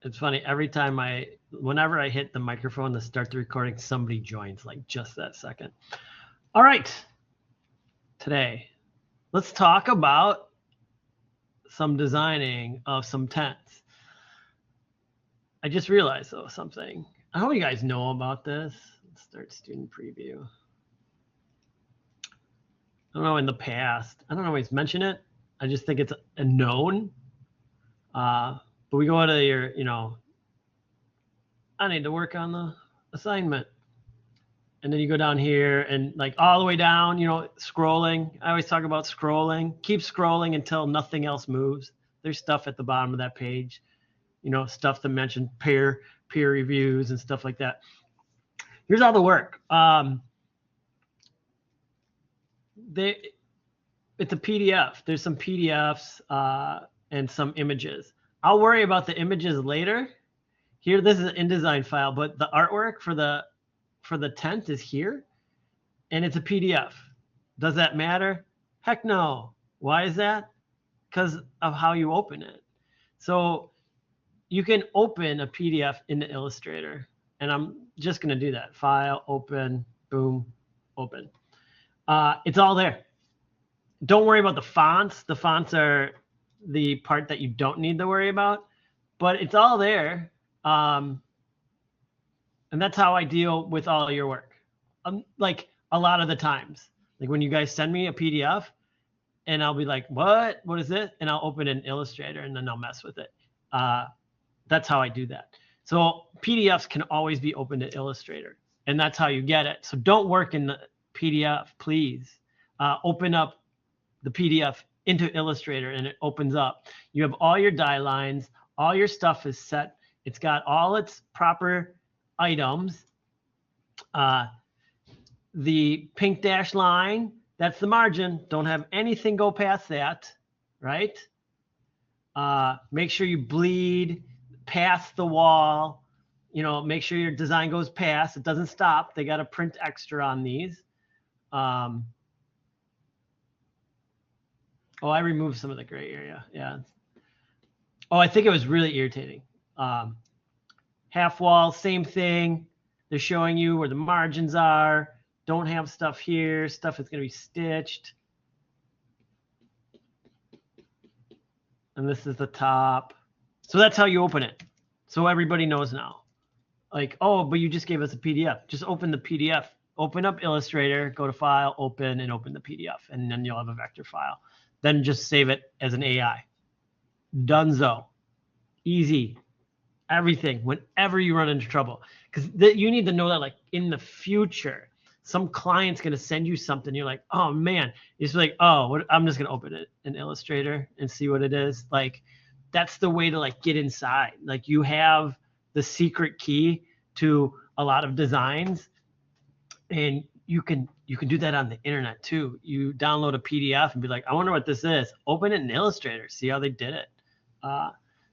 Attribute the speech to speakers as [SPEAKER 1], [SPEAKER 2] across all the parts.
[SPEAKER 1] It's funny, whenever I hit the microphone to start the recording, somebody joins like just that second. All right. Today, let's talk about some designing of some tents. I just realized though something. I hope you guys know about this. Let's start student preview. I don't know in the past. I don't always mention it. I just think it's a known. But we go to your, I need to work on the assignment. And then you go down here and like all the way down, scrolling. I always talk about scrolling. Keep scrolling until nothing else moves. There's stuff at the bottom of that page, stuff to mention peer reviews and stuff like that. Here's all the work. It's a PDF. There's some PDFs and some images. I'll worry about the images later. Here, this is an InDesign file, but the artwork for the tent is here, and it's a PDF. Does that matter? Heck no. Why is that? Because of how you open it. So you can open a PDF into Illustrator, and I'm just going to do that. File, open, boom, open. It's all there. Don't worry about the fonts. The fonts are the part that you don't need to worry about, but it's all there. And that's how I deal with all your work. Like a lot of the times, like when you guys send me a PDF and I'll be like, what is it? And I'll open an Illustrator and then I'll mess with it. That's how I do that. So PDFs can always be opened to Illustrator, and that's how you get it. So don't work in the PDF, please. Open up the PDF into Illustrator and it opens up. You have all your die lines, all your stuff is set. It's got all its proper items. The pink dash line, that's the margin. Don't have anything go past that, right? Make sure you bleed past the wall. Make sure your design goes past. It doesn't stop. They got to print extra on these. I removed some of the gray area. Yeah. I think it was really irritating. Half wall, same thing. They're showing you where the margins are. Don't have stuff here. Stuff is going to be stitched. And this is the top. So that's how you open it. So everybody knows now. Like, but you just gave us a PDF. Just open the PDF. Open up Illustrator, go to File, Open, and open the PDF. And then you'll have a vector file. Then just save it as an AI. Dunzo. Easy. Everything. Whenever you run into trouble. Because you need to know that like in the future, some client's going to send you something. You're like, oh, man. It's like, I'm just going to open it in Illustrator and see what it is. Like, that's the way to like get inside. Like you have the secret key to a lot of designs. And you can do that on the internet too. You download a PDF and be like, I wonder what this is. Open it in Illustrator. See how they did it.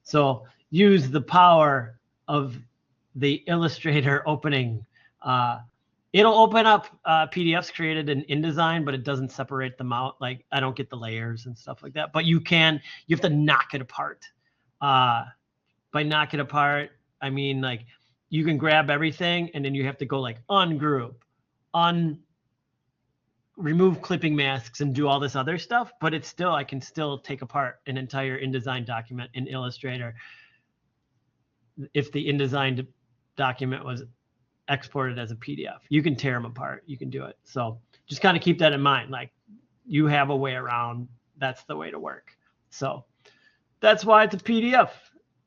[SPEAKER 1] So use the power of the Illustrator opening. It'll open up PDFs created in InDesign, but it doesn't separate them out. Like I don't get the layers and stuff like that. But you have to knock it apart. By knock it apart, I mean like you can grab everything and then you have to go like ungroup, remove clipping masks and do all this other stuff, but I can still take apart an entire InDesign document in Illustrator. If the InDesign document was exported as a PDF, you can tear them apart. You can do it. So just kind of keep that in mind. Like you have a way around. That's the way to work. So that's why it's a PDF.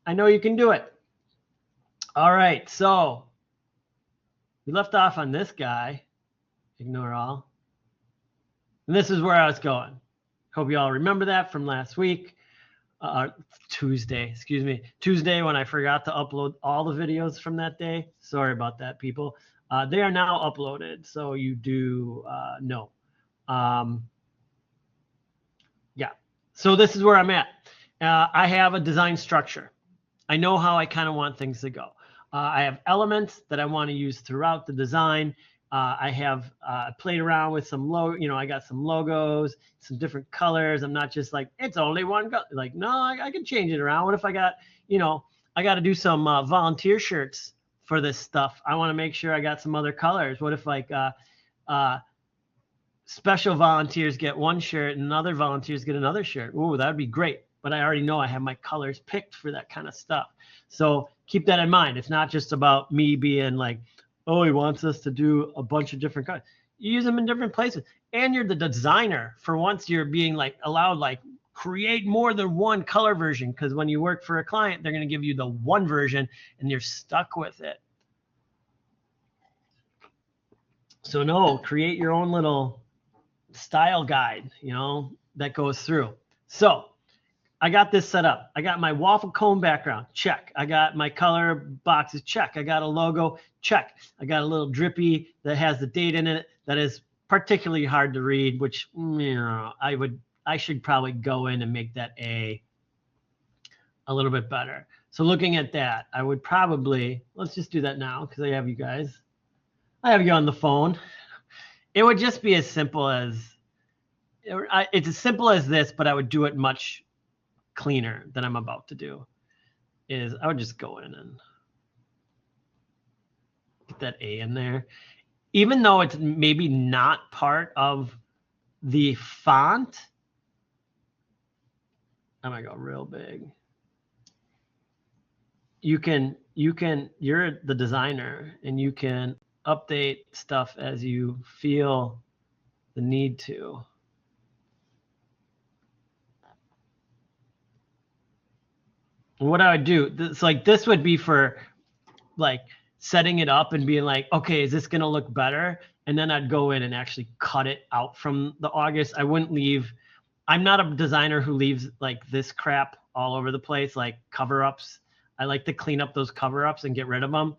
[SPEAKER 1] I know you can do it. All right. So we left off on this guy. Ignore all. And this is where I was going. Hope you all remember that from last week. Tuesday when I forgot to upload all the videos from that day. Sorry about that, people. They are now uploaded, so you do know. Yeah, so this is where I'm at. I have a design structure. I know how I kind of want things to go. I have elements that I want to use throughout the design. I have played around with some I got some logos, some different colors. I'm not just like, it's only one color. Like, no, I can change it around. What if I got, I got to do some volunteer shirts for this stuff. I want to make sure I got some other colors. What if like special volunteers get one shirt and other volunteers get another shirt? Ooh, that would be great. But I already know I have my colors picked for that kind of stuff. So keep that in mind. It's not just about me being like, oh, he wants us to do a bunch of different colors. You use them in different places. And you're the designer. For once, you're being like allowed like create more than one color version, because when you work for a client, they're going to give you the one version and you're stuck with it. So no, create your own little style guide, you know, that goes through. So I got this set up. I got my waffle cone background, check. I got my color boxes, check. I got a logo, check. I got a little drippy that has the date in it that is particularly hard to read, which, you know, I should probably go in and make that a little bit better. So looking at that, I would probably, let's just do that now because I have you guys. I have you on the phone. It would just be as simple as, it's as simple as this, but I would do it much cleaner than I'm about to do. Is I would just go in and get that A in there. Even though it's maybe not part of the font, I'm gonna go real big. You're the designer and you can update stuff as you feel the need to. And what I would do, it's like this would be for like setting it up and being like, okay, is this gonna look better? And then I'd go in and actually cut it out from the August. I wouldn't leave, I'm not a designer who leaves like this crap all over the place, like cover-ups. I like to clean up those cover-ups and get rid of them.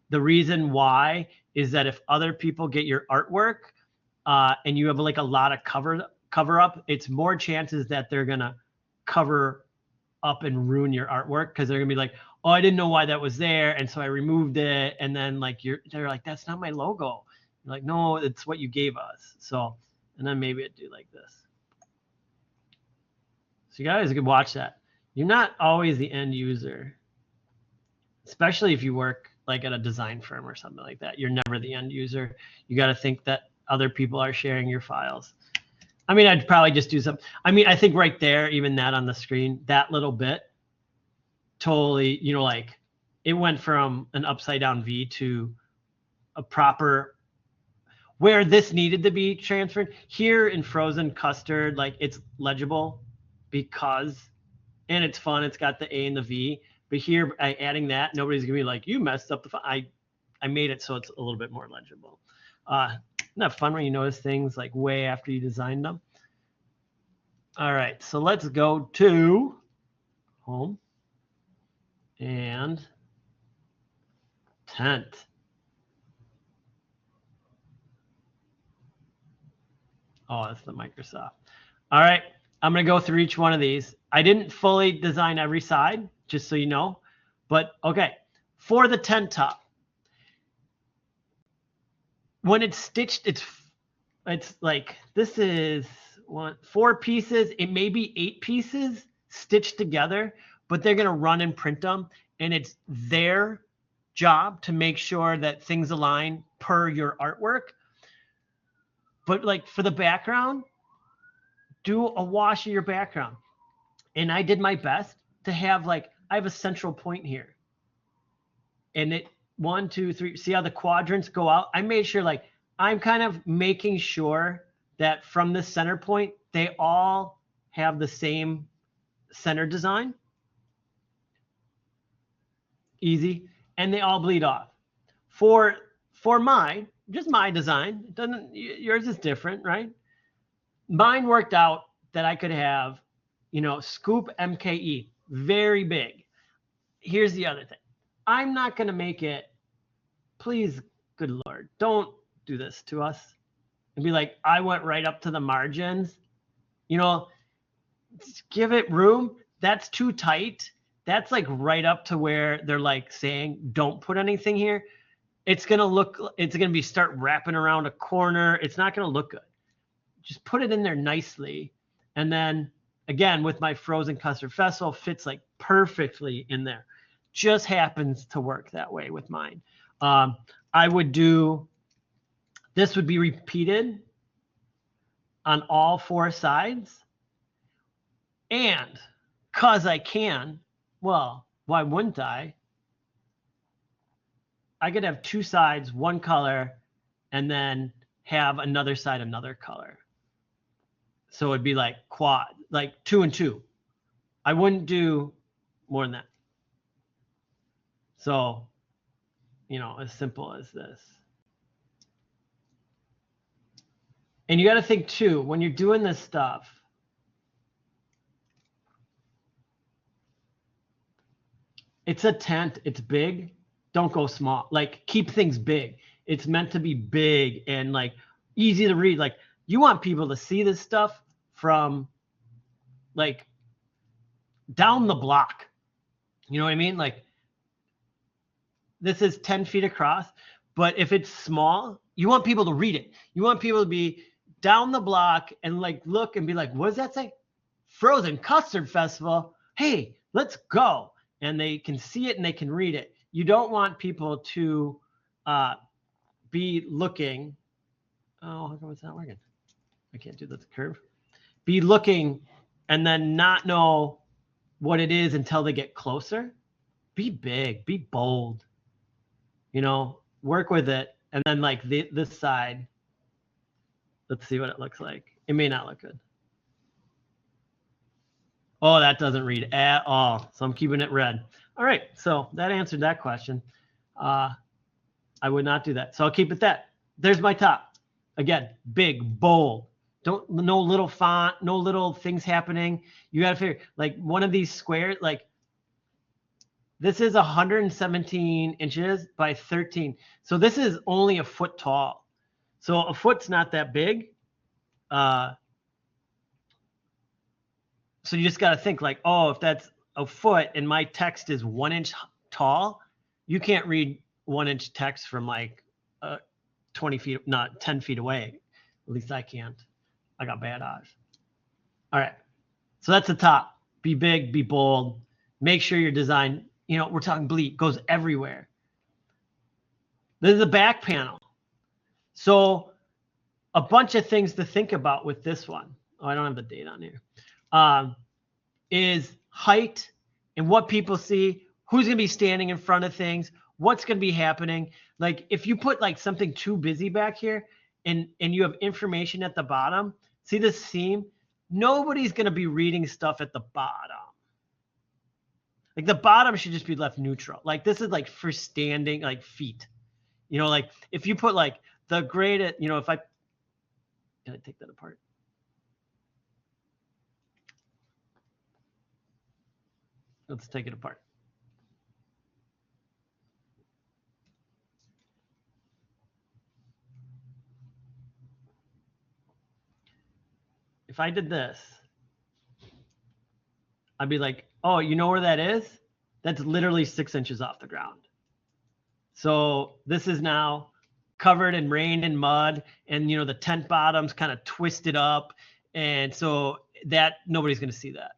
[SPEAKER 1] The reason why is that if other people get your artwork and you have like a lot of cover up, it's more chances that they're gonna cover up and ruin your artwork because they're gonna be like, oh, I didn't know why that was there, and so I removed it. And then like they're like, that's not my logo. You're like, no, it's what you gave us. So, and then maybe it'd do like this. So you guys could watch that. You're not always the end user, especially if you work like at a design firm or something like that. You're never the end user. You got to think that other people are sharing your files. I mean, I'd probably just do some. I mean, I think right there, even that on the screen, that little bit, totally, you know, like it went from an upside down V to a proper, where this needed to be transferred. Here in Frozen Custard, like it's legible because, and it's fun. It's got the A and the V. But here, adding that, nobody's gonna be like, you messed up the font. I made it so it's a little bit more legible. Isn't that fun when you notice things like way after you designed them? All right, so let's go to home and tent. Oh, that's the Microsoft. All right, I'm gonna go through each one of these. I didn't fully design every side, just so you know, but okay. For the tent top, when it's stitched, it's like, this is 4 pieces. It may be 8 pieces stitched together, but they're gonna run and print them, and it's their job to make sure that things align per your artwork. But like for the background, do a wash of your background. And I did my best to have like, I have a central point here. And it 1, 2, 3, see how the quadrants go out? I made sure like, I'm kind of making sure that from the center point, they all have the same center design. Easy. And they all bleed off. For mine, just my design, it doesn't, yours is different, right? Mine worked out that I could have, you know, scoop MKE, very big. Here's the other thing. I'm not going to make it, please, good Lord, don't do this to us and be like, I went right up to the margins. You know, give it room. That's too tight. That's like right up to where they're like saying, don't put anything here. It's going to look, it's going to be start wrapping around a corner. It's not going to look good. Just put it in there nicely. And then again, with my Frozen Custard Festival, fits like perfectly in there. just happens to work that way with mine. I would do, this would be repeated on all 4 sides. And because I can, well, why wouldn't I? I could have 2 sides, 1 color, and then have another side, another color. So it'd be like quad, like 2 and 2. I wouldn't do more than that. So, you know, as simple as this. And you got to think too, when you're doing this stuff, it's a tent, it's big. Don't go small. Like, keep things big. It's meant to be big and like easy to read. Like, you want people to see this stuff from like down the block. You know what I mean? Like, this is 10 feet across, but if it's small, you want people to read it. You want people to be down the block and like look and be like, what does that say? Frozen Custard Festival. Hey, let's go. And they can see it and they can read it. You don't want people to be looking. Oh, how come it's not working? I can't do this curve. Be looking and then not know what it is until they get closer. Be big, be bold, you know, work with it. And then like this side, let's see what it looks like. It may not look good. Oh, that doesn't read at all. So I'm keeping it red. All right, so that answered that question. I would not do that. So I'll keep it that. There's my top. Again, big, bold. No little font, no little things happening. You got to figure, like one of these squares, like this is 117 inches by 13. So this is only a foot tall. So a foot's not that big. So you just got to think like, oh, if that's a foot and my text is 1 inch tall, you can't read 1 inch text from like 20 feet, not 10 feet away. At least I can't. I got bad eyes. All right. So that's the top. Be big, be bold. Make sure your design, you know, we're talking bleed, goes everywhere. This is the back panel. So a bunch of things to think about with this one. Oh, I don't have the date on here. Is height and what people see, who's going to be standing in front of things, what's going to be happening. Like if you put like something too busy back here and you have information at the bottom, see this seam? Nobody's going to be reading stuff at the bottom. Like the bottom should just be left neutral. Like this is like for standing, like feet. You know, like if you put like the grade, you know, if I, can I take that apart? Let's take it apart. If I did this, I'd be like, oh, you know where that is? That's literally 6 inches off the ground. So this is now covered in rain and mud, and you know the tent bottom's kind of twisted up, and so that nobody's going to see that.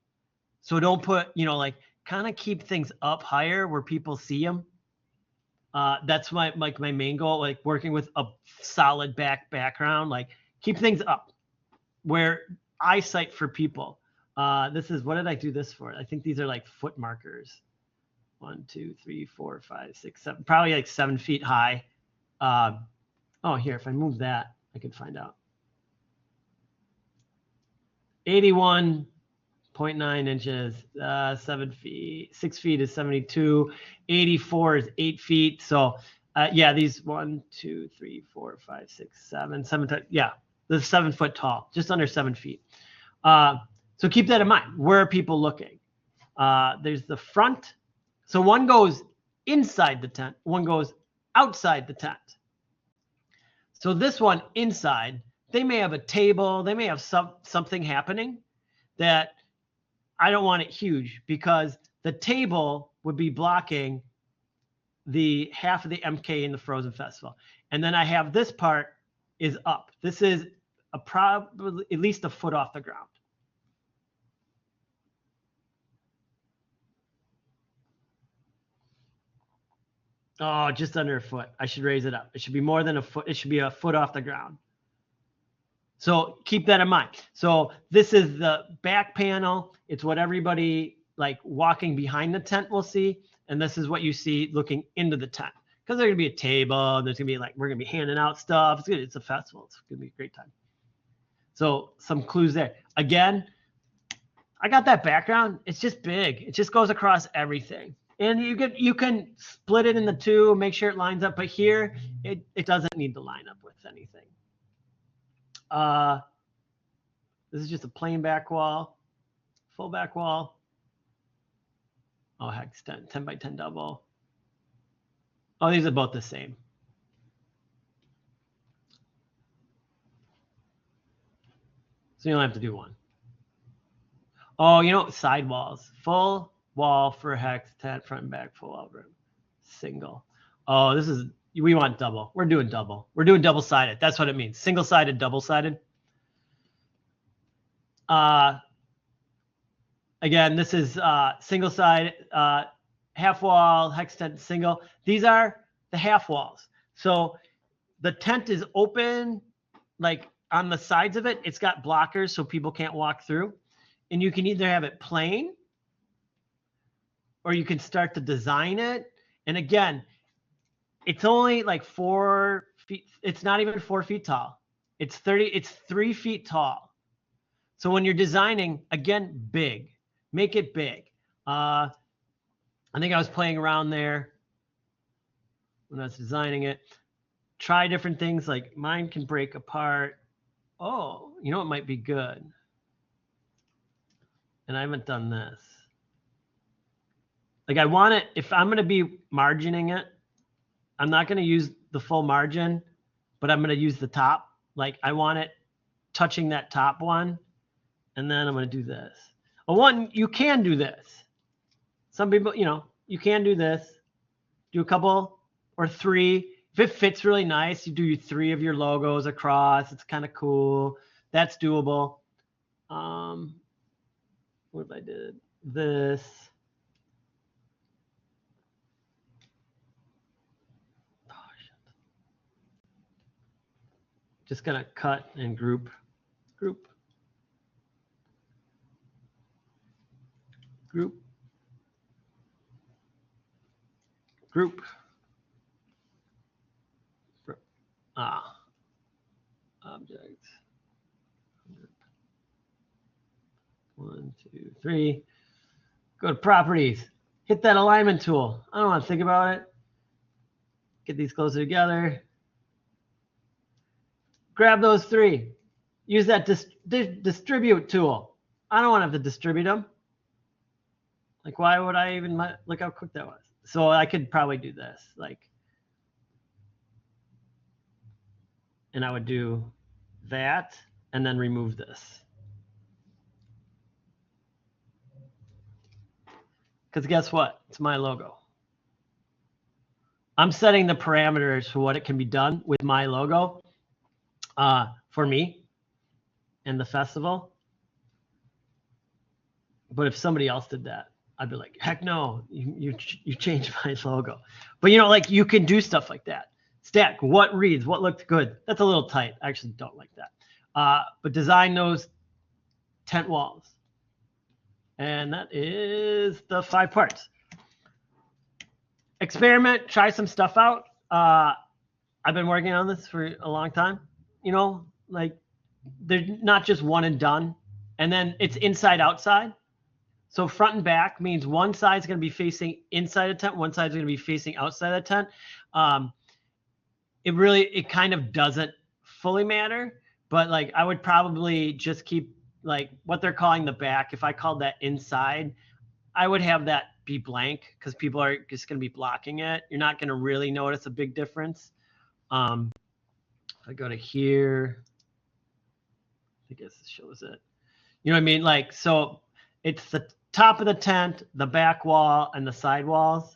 [SPEAKER 1] So don't put, you know, like kind of keep things up higher where people see them. That's my main goal, like working with a solid background, like keep things up where eyesight for people. This is, what did I do this for? I think these are like foot markers. 1, 2, 3, 4, 5, 6, 7, probably like 7 feet high. Oh, here, if I move that, I can find out. 81.9 inches, 7 feet, 6 feet is 72, 84 is 8 feet. So yeah, these 1, 2, 3, 4, 5, 6, 7, 7, yeah, they're 7 foot tall, just under 7 feet. So keep that in mind. Where are people looking? There's the front. So one goes inside the tent, one goes outside the tent. So this one inside, they may have a table, they may have something happening that I don't want it huge because the table would be blocking the half of the MK in the Frozen Festival. And then I have this part is up. This is probably at least a foot off the ground. Oh, just under a foot. I should raise it up. It should be more than a foot. It should be a foot off the ground. So keep that in mind. So this is the back panel. It's what everybody like walking behind the tent will see. And this is what you see looking into the tent. Because there's going to be a table. There's going to be like, we're going to be handing out stuff. It's good. It's a festival. It's going to be a great time. So some clues there. Again, I got that background. It's just big. It just goes across everything. And you can split it into two, make sure it lines up. But here, it doesn't need to line up with anything. This is just a plain back wall, full back wall. Oh, heck, 10 by 10 double. Oh, these are both the same. So you don't have to do one. Oh, you know, side walls, full wall for hex, tent, front and back, full wall room, single. Oh, we want double. We're doing double. We're doing double-sided. That's what it means. Single-sided, double-sided. Again, this is single-sided, half wall, hex tent, single. These are the half walls. So the tent is open, like on the sides of it, it's got blockers so people can't walk through. And you can either have it plain or you can start to design it. And again, it's only like 4 feet. It's not even 4 feet tall. It's 3 feet tall. So when you're designing, again, big, make it big. I think I was playing around there when I was designing it. Try different things, like mine can break apart. Oh, you know, it might be good. And I haven't done this. Like I want it, if I'm going to be margining it, I'm not going to use the full margin, but I'm going to use the top. Like I want it touching that top one. And then I'm going to do this. You can do this. Some people, you know, you can do this. Do a couple or 3. If it fits really nice, you do 3 of your logos across. It's kind of cool. That's doable. What if I did this? Oh, shit. Just gonna cut and group. Group. Object. 1, 2, 3. Go to properties. Hit that alignment tool. I don't want to think about it. Get these closer together. Grab those 3. Use that distribute tool. I don't want to have to distribute them. Like, why would I even look how quick that was? So I could probably do this, like, and I would do that and then remove this. Because guess what? It's my logo. I'm setting the parameters for what it can be done with my logo for me and the festival. But if somebody else did that, I'd be like, heck no, you changed my logo. But, you know, like you can do stuff like that. Stack, what reads, what looked good. That's a little tight. I actually don't like that. But design those tent walls. And that is the 5 parts. Experiment, try some stuff out. I've been working on this for a long time. You know, like they're not just one and done. And then it's inside, outside. So front and back means one side's going to be facing inside the tent, one side's going to be facing outside the tent. It kind of doesn't fully matter, but like I would probably just keep like what they're calling the back. If I called that inside, I would have that be blank because people are just going to be blocking it. You're not going to really notice a big difference. If I go to here, I guess this shows it. You know what I mean? Like, so it's the top of the tent, the back wall, and the side walls.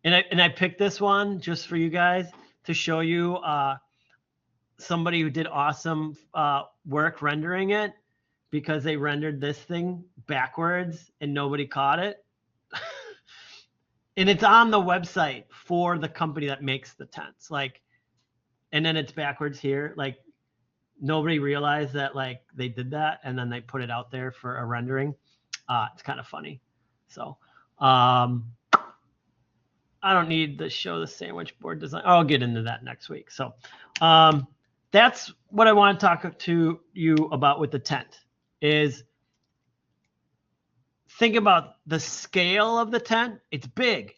[SPEAKER 1] And I picked this one just for you guys to show you somebody who did awesome work rendering it, because they rendered this thing backwards and nobody caught it. and it's on the website for the company that makes the tents. Like, and then it's backwards here. Like, nobody realized that like they did that, and then they put it out there for a rendering. It's kind of funny. So, I don't need to show the sandwich board design. I'll get into that next week. So, that's what I want to talk to you about with the tent is think about the scale of the tent. It's big,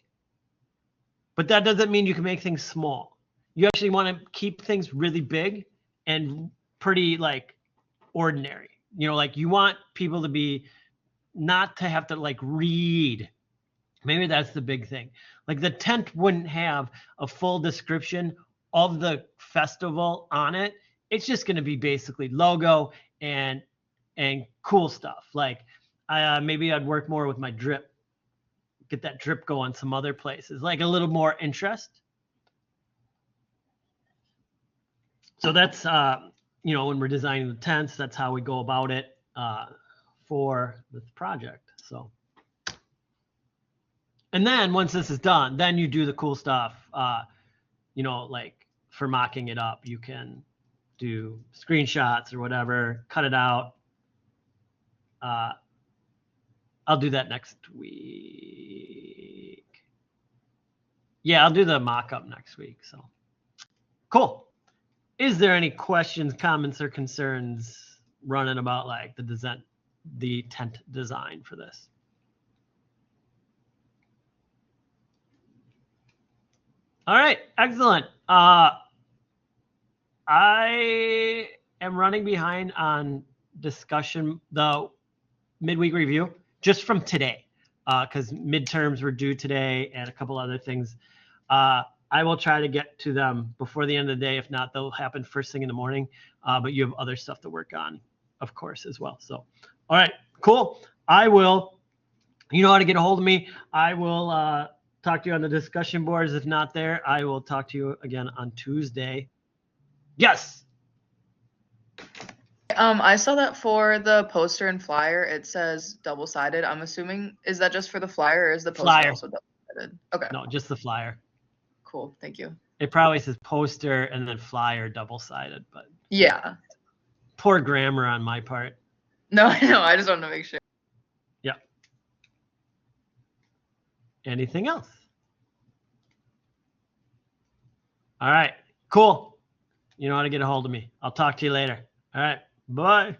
[SPEAKER 1] but that doesn't mean you can make things small. You actually want to keep things really big and pretty like ordinary. You know, like you want people to be not to have to like read. Maybe that's the big thing. Like the tent wouldn't have a full description of the festival on it. It's just going to be basically logo and cool stuff. Like maybe I'd work more with my drip, get that drip going some other places, like a little more interest. So that's you know, when we're designing the tents, that's how we go about it for this project. So, and then once this is done, then you do the cool stuff. You know, like for mocking it up, you can do screenshots or whatever, cut it out. I'll do that next week. Yeah, I'll do the mock-up next week. So cool. Is there any questions, comments, or concerns running about like the tent design for this? All right, excellent. I am running behind on discussion, the midweek review, just from today, because midterms were due today and a couple other things. I will try to get to them before the end of the day. If not, they'll happen first thing in the morning. But you have other stuff to work on, of course, as well. So, all right, cool. I will, you know how to get a hold of me. I will talk to you on the discussion boards. If not there, I will talk to you again on Tuesday. Yes.
[SPEAKER 2] I saw that for the poster and flyer, it says double-sided. I'm assuming, is that just for the flyer or is the poster
[SPEAKER 1] Flyer.
[SPEAKER 2] also double-sided? Okay.
[SPEAKER 1] No, just the flyer.
[SPEAKER 2] Cool. Thank you.
[SPEAKER 1] It probably says poster and then flyer double-sided, but
[SPEAKER 2] Yeah.
[SPEAKER 1] poor grammar on my part.
[SPEAKER 2] No, I know. I just wanted to make sure.
[SPEAKER 1] Yeah. Anything else? All right. Cool. You know how to get a hold of me. I'll talk to you later. All right. Bye.